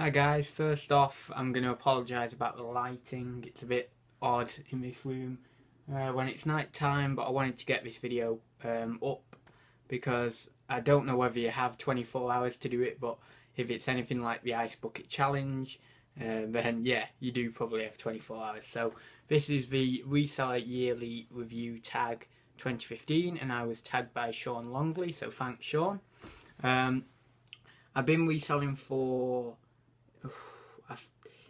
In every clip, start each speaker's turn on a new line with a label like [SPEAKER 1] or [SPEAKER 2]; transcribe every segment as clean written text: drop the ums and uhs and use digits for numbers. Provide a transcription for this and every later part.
[SPEAKER 1] Hi guys, first off I'm going to apologise about the lighting. It's a bit odd in this room when it's night time, but I wanted to get this video up because I don't know whether you have 24 hours to do it, but if it's anything like the Ice Bucket Challenge, then yeah, you do probably have 24 hours. So this is the Reseller Yearly Review Tag 2015 and I was tagged by Sean Longley, so thanks Sean. I've been reselling for...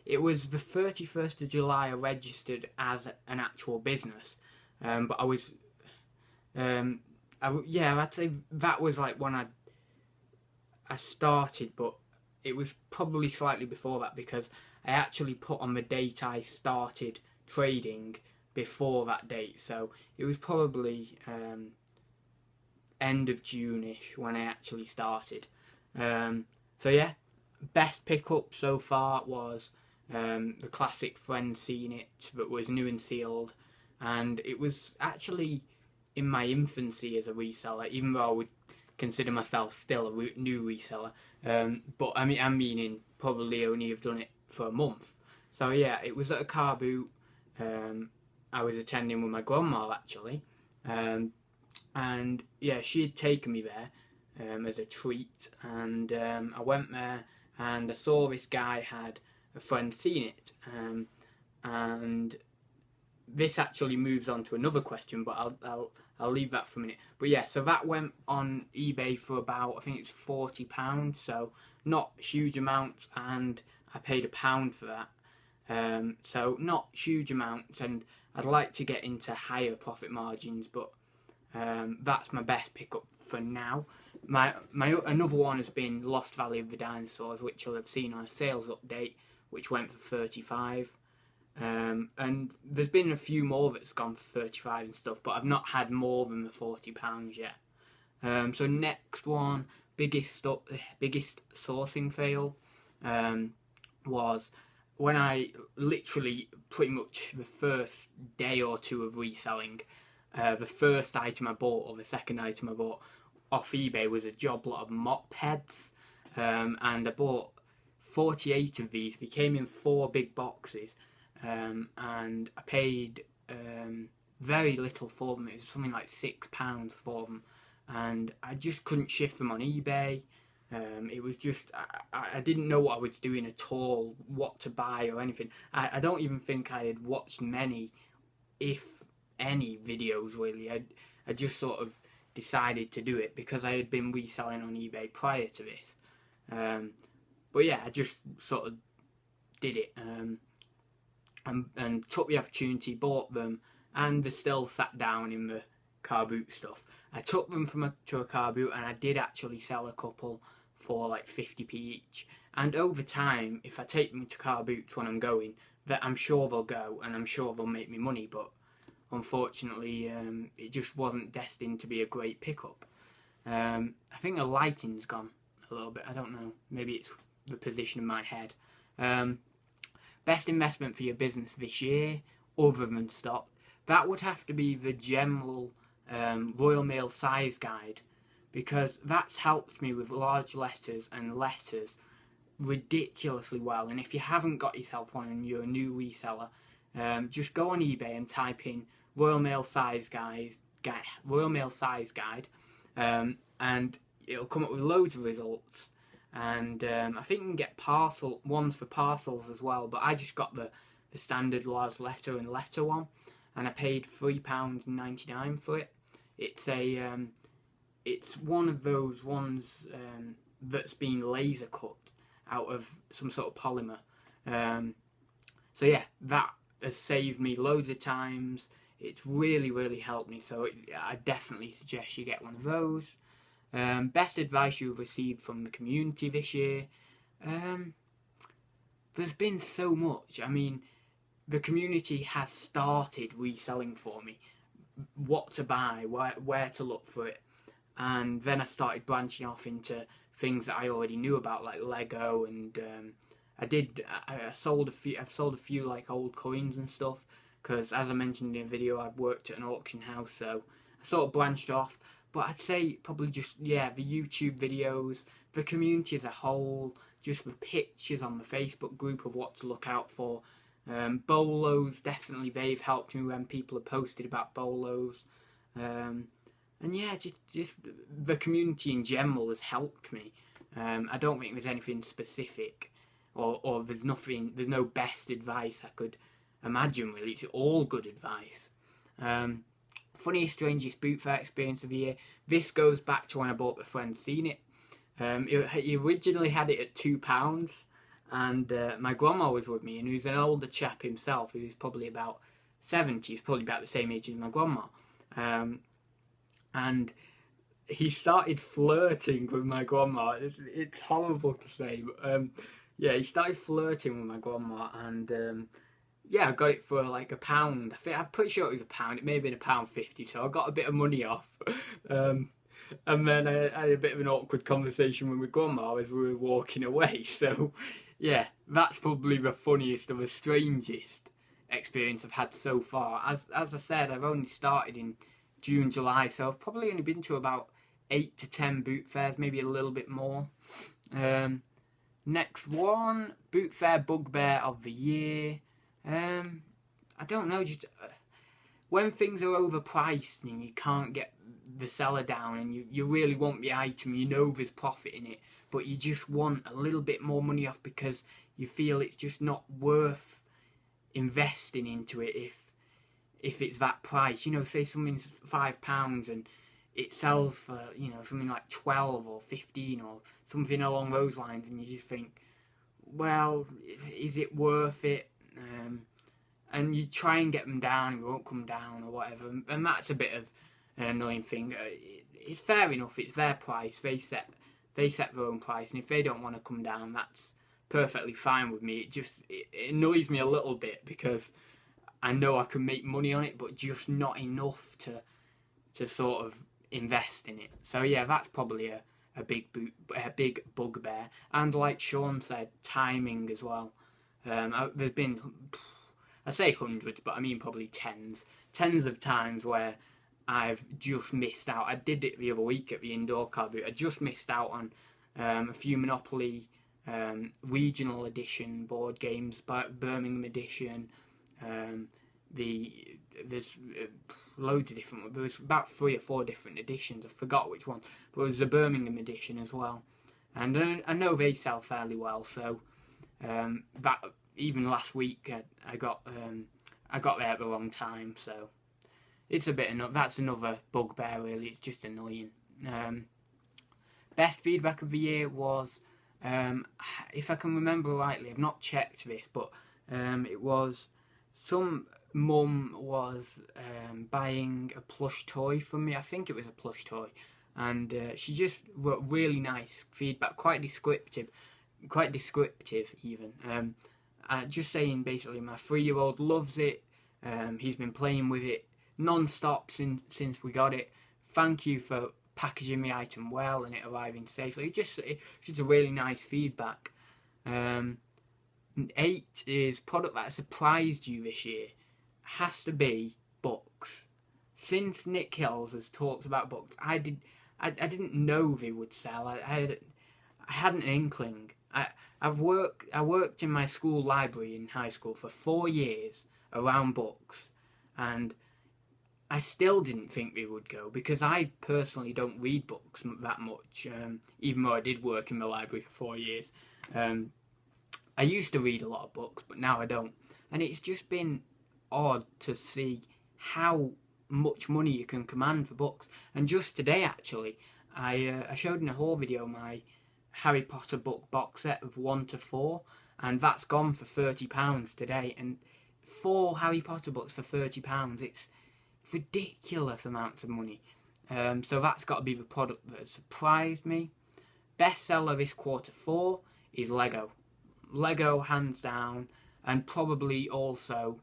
[SPEAKER 1] It was the 31st of July I registered as an actual business, but I was, I'd say that was like when I started, but it was probably slightly before that because I actually put on the date I started trading before that date, so it was probably end of June-ish when I actually started. So yeah. Best pickup so far was the classic Friend Seen It that was new and sealed, and it was actually in my infancy as a reseller, even though I would consider myself still a new reseller, but I'm meaning probably only have done it for a month. So yeah, it was at a car boot I was attending with my grandma actually, and yeah, she had taken me there as a treat, and I went there and I saw this guy had a Friend Seen It, and this actually moves on to another question, but I'll leave that for a minute. But yeah, so that went on eBay for about, I think it's £40, so not huge amounts, and I paid £1 for that. So not huge amounts, and I'd like to get into higher profit margins, but that's my best pickup for now. My another one has been Lost Valley of the Dinosaurs, which you'll have seen on a sales update, which went for 35. And there's been a few more that's gone for 35 and stuff, but I've not had more than the £40 yet. So next one, biggest sourcing fail was when I literally pretty much the first day or two of reselling, the first item I bought or the second item I bought off eBay was a job lot of mop heads, and I bought 48 of these. They came in 4 big boxes, and I paid very little for them. It was something like £6 for them, and I just couldn't shift them on eBay. It was just, I didn't know what I was doing at all, what to buy or anything. I don't even think I had watched many, if any, videos really. I just sort of decided to do it because I had been reselling on eBay prior to this. But yeah, I just sort of did it and took the opportunity, bought them, and they still sat down in the car boot stuff. I took them to a car boot, and I did actually sell a couple for like 50p each. And over time, if I take them to car boots when I'm going, that I'm sure they'll go, and I'm sure they'll make me money, but unfortunately, it just wasn't destined to be a great pickup. I think the lighting's gone a little bit. I don't know. Maybe it's the position of my head. Best investment for your business this year, other than stock, that would have to be the general Royal Mail size guide, because that's helped me with large letters and letters ridiculously well. And if you haven't got yourself one and you're a new reseller, just go on eBay and type in Royal Mail size guide, and it'll come up with loads of results. And I think you can get ones for parcels as well, but I just got the standard large letter and letter one, and I paid £3.99 for it. It's one of those ones that's been laser cut out of some sort of polymer. So yeah, that has saved me loads of times. It's really helped me, so I definitely suggest you get one of those. Best advice you've received from the community this year. There's been so much. I mean, the community has started reselling for me, what to buy, where to look for it, and then I started branching off into things that I already knew about, like Lego, and I've sold a few like old coins and stuff, because as I mentioned in the video, I've worked at an auction house, so I sort of branched off. But I'd say probably just, yeah, the YouTube videos, the community as a whole, just the pictures on the Facebook group of what to look out for. Bolos, definitely they've helped me when people have posted about bolos. And yeah, just the community in general has helped me. I don't think there's anything specific, or there's no best advice I could imagine really. It's all good advice. Funniest, strangest boot fair experience of the year. This goes back to when I bought the Friend Seen It. He originally had it at £2, and my grandma was with me, and he was an older chap himself. He was probably about 70. He's probably about the same age as my grandma. And he started flirting with my grandma. It's horrible to say, but yeah, he started flirting with my grandma, and yeah, I got it for like £1. I'm pretty sure it was £1. It may have been £1.50, so I got a bit of money off. And then I had a bit of an awkward conversation with my grandma as we were walking away. So yeah, that's probably the funniest or the strangest experience I've had so far. As I said, I've only started in June, July, so I've probably only been to about 8 to 10 boot fairs, maybe a little bit more. Next one, boot fair bugbear of the year. I don't know, just when things are overpriced and you can't get the seller down, and you really want the item, you know there's profit in it, but you just want a little bit more money off because you feel it's just not worth investing into it if it's that price. You know, say something's £5 and it sells for, you know, something like 12 or 15 or something along those lines, and you just think, well, is it worth it? And you try and get them down, and they won't come down or whatever, and that's a bit of an annoying thing. It's fair enough, it's their price, they set their own price, and if they don't want to come down, that's perfectly fine with me. It annoys me a little bit because I know I can make money on it, but just not enough to sort of invest in it. So yeah, that's probably a big bugbear. And like Sean said, timing as well. There's been, I say hundreds, but I mean probably tens of times where I've just missed out. I did it the other week at the indoor car boot. I just missed out on a few Monopoly regional edition board games, Birmingham edition. There's loads of different. There was about 3 or 4 different editions. I forgot which one, but it was the Birmingham edition as well. And I know they sell fairly well. So that even last week I got there at the wrong time. So it's a bit that's another bugbear really. It's just annoying. Best feedback of the year was, if I can remember rightly, I've not checked this, but it was some mum was buying a plush toy from me. I think it was a plush toy, and she just wrote really nice feedback, quite descriptive even. Just saying basically, my 3-year-old loves it. He's been playing with it non-stop since we got it. Thank you for packaging the item well and it arriving safely. It's just a really nice feedback. 8 is product that surprised you this year. Has to be books. Since Nick Hills has talked about books, I didn't know they would sell. I hadn't an inkling. I worked in my school library in high school for 4 years around books, and I still didn't think they would go because I personally don't read books that much, even though I did work in the library for 4 years. I used to read a lot of books, but now I don't. And it's just been odd to see how much money you can command for books. And just today, actually, I showed in a haul video my Harry Potter book box set of 1 to 4, and that's gone for £30 today. And 4 Harry Potter books for £30, it's ridiculous amounts of money. So that's got to be the product that surprised me. Bestseller this quarter 4 is Lego. Lego hands down, and probably also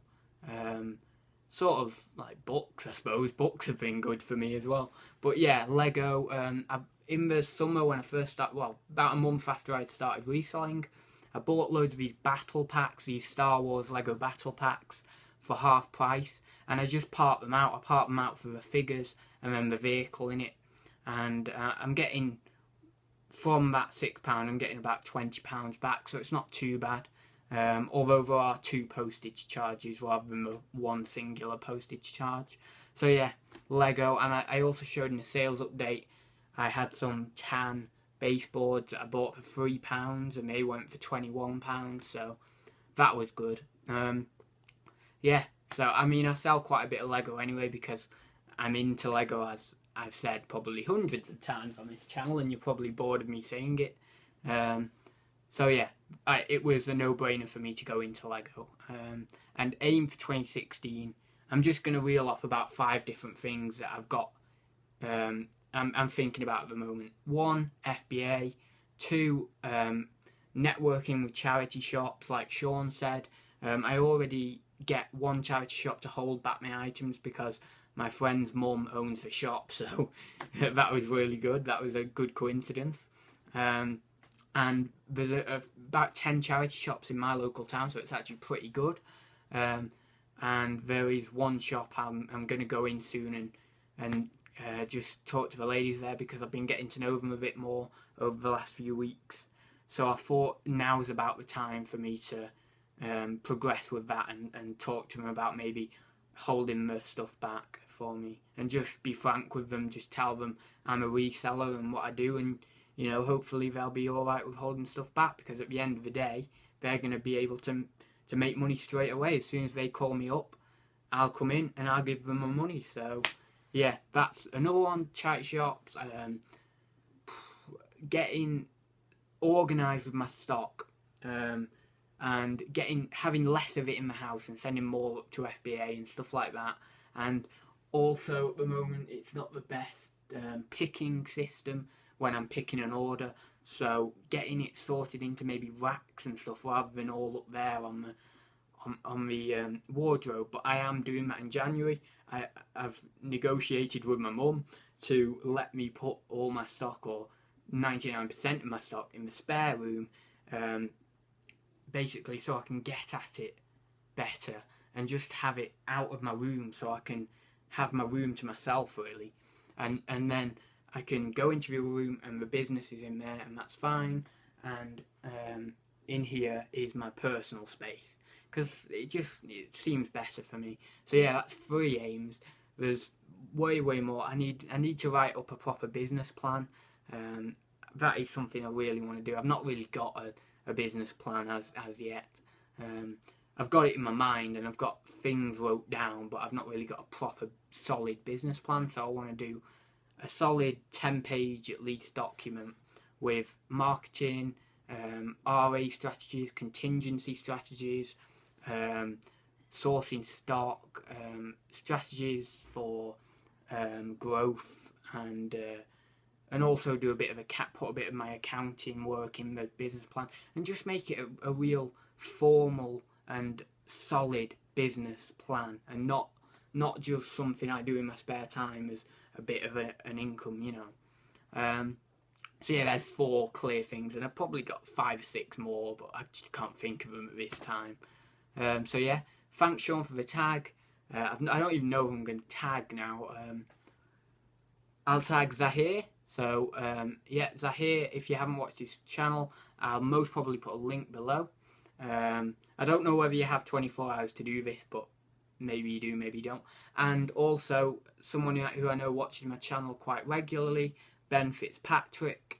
[SPEAKER 1] sort of like books, I suppose. Books have been good for me as well. But yeah, Lego, in the summer when I first started, well, about a month after I'd started reselling, I bought loads of these battle packs, these Star Wars Lego battle packs for half price, and I just part them out. I part them out for the figures and then the vehicle in it, and I'm getting from that £6 I'm getting about £20 back, so it's not too bad. Although there are 2 postage charges rather than the 1 singular postage charge. So yeah, Lego. And I also showed in the sales update I had some tan baseboards that I bought for £3 and they went for £21, so that was good. Yeah, so I mean, I sell quite a bit of Lego anyway because I'm into Lego, as I've said probably hundreds of times on this channel, and you're probably bored of me saying it. So yeah, it was a no-brainer for me to go into Lego. And aim for 2016, I'm just going to reel off about 5 different things that I've got, I'm thinking about at the moment. 1, FBA. 2, networking with charity shops, like Sean said. I already get 1 charity shop to hold back my items because my friend's mum owns the shop, so that was really good. That was a good coincidence. And there's about 10 charity shops in my local town, so it's actually pretty good. And there is 1 shop I'm going to go in soon and just talk to the ladies there, because I've been getting to know them a bit more over the last few weeks. So I thought now is about the time for me to progress with that and talk to them about maybe holding the stuff back for me, and just be frank with them, just tell them I'm a reseller and what I do, and you know, hopefully they'll be alright with holding stuff back, because at the end of the day they're going to be able to make money straight away. As soon as they call me up, I'll come in and I'll give them my money. So yeah, that's another one. Charity shops, getting organised with my stock, and having less of it in the house and sending more up to FBA and stuff like that. And also at the moment it's not the best picking system when I'm picking an order, so getting it sorted into maybe racks and stuff rather than all up there on the wardrobe. But I am doing that in January. I've negotiated with my mum to let me put all my stock, or 99% of my stock, in the spare room, basically so I can get at it better and just have it out of my room, so I can have my room to myself really, and then I can go into the room and the business is in there, and that's fine. And in here is my personal space, because it seems better for me. So yeah, that's 3 aims. There's way more. I need to write up a proper business plan. That is something I really want to do. I've not really got a business plan as yet. I've got it in my mind and I've got things wrote down, but I've not really got a proper solid business plan. So I want to do a solid 10-page at least document with marketing, RA strategies, contingency strategies, sourcing stock, strategies for growth, and also do a bit of put a bit of my accounting work in the business plan, and just make it a real formal and solid business plan, and not just something I do in my spare time as a bit of an income, you know. So yeah, there's 4 clear things, and I've probably got 5 or 6 more, but I just can't think of them at this time. So yeah, thanks Sean for the tag. I don't even know who I'm going to tag now. I'll tag Zaheer. So yeah, Zaheer, if you haven't watched his channel, I'll most probably put a link below. I don't know whether you have 24 hours to do this, but maybe you do, maybe you don't. And also, someone who I know watches my channel quite regularly, Ben Fitzpatrick.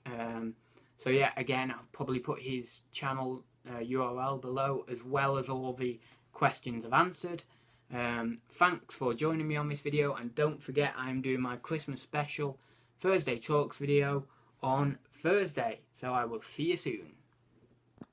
[SPEAKER 1] So yeah, again, I'll probably put his channel URL below, as well as all the questions I've answered. Thanks for joining me on this video, and don't forget I'm doing my Christmas special Thursday Talks video on Thursday, so I will see you soon.